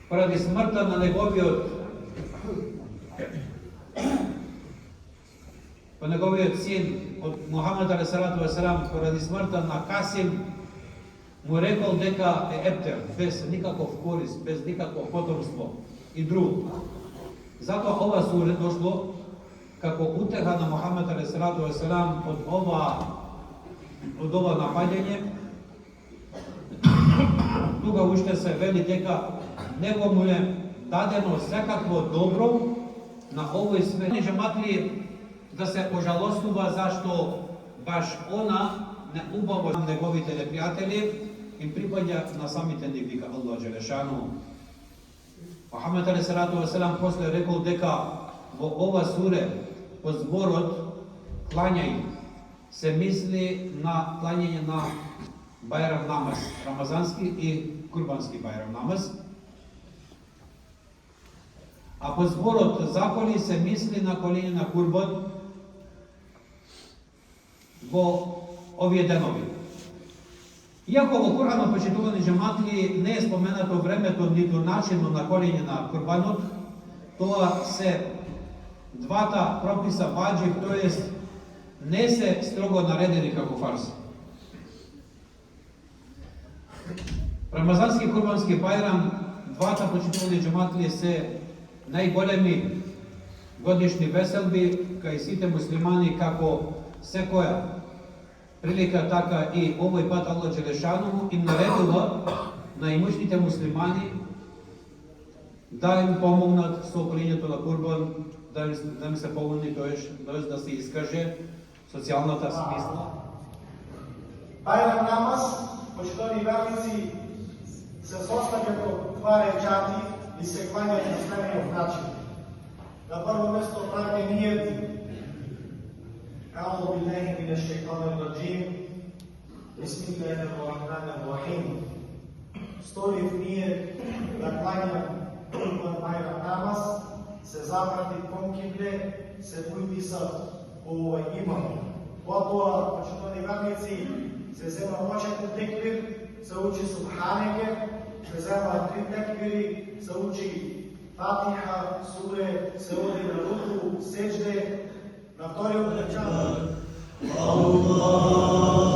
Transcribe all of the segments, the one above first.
поради смртта на неговиот син од Мухамед алейхиссалату вассалам, поради смртта на Касим, му рекол дека е ептер, без никаков корист, без никакво потомство и друго. Затоа ова суре дошло како утеха на Мухамед алейхиссалату вассалам од ова напаѓање. Тука уште се вели дека него му е дадено секакво добро на овој свет. Не жематли да се пожалостува зашто баш она не убаво неговите непријатели им припаѓа на самите нив, вика Аллах Джелешану. Мухамед алейхиссалату вассалам после рекол дека во ова суре по зборот клањај се мисли на клањање на Бајрам намаз, рамазански и курбански Бајрам намаз. А по зборот заколи се мисли на колење на курбан во овие денови. Иако во Куранот, почитувани джематли, не е споменато времето ниту начинот на колење на курбанот, тоа се двата прописа ваџиб, тоест не се строго наредени како фарз. Рамазански и курбански Бајрам, двата почитувани джематли се најголеми годишни веселби кај сите муслимани, како секоја прилика, така и овој пат Аллах Джелешану им наредува на имушните муслимани да им помогнат со колењето на курбан, да им се помогне, тоест да се искаже социјалната смисла. Бајрам намаз, почитувани верници, се составува од два рекати и се клањаат на следниот начин. На прво место прави нијет. أعوذ بالله من الشيطان الرجيم بسم الله الرحمن الرحيم. Сторив нијет да клањам курбан Бајрам намаз, се запрати кон кибле, се приписа по овој имам. Потоа, почитувани верници, се зема почетен текбир, се учи Субханеке, се зема 3 текбири, се учи Фатиха, суре, се оди на руку, сеџде, на вториот рекат. Allah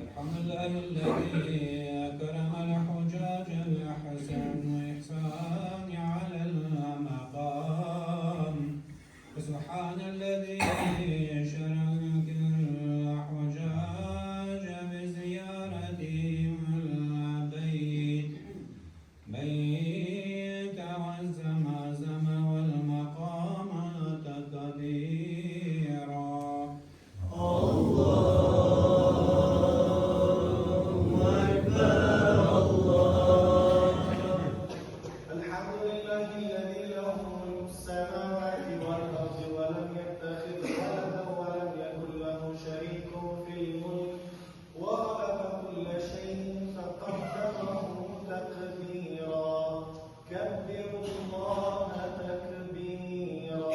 الحمد لله الذي أكرم الحجاج الأحسن وإحسان على المقام وسبحان الذي شرك الحجاج بزيارتهم البيت بيت والزمزم والمقام تكبيرا الحمد لله الذي له ملك السماوات والأرض ولم يتخذ ولدا ولم يكن له شريك في الملك وخلق كل شيء فقدره تقديرا كبروا الله تكبيرا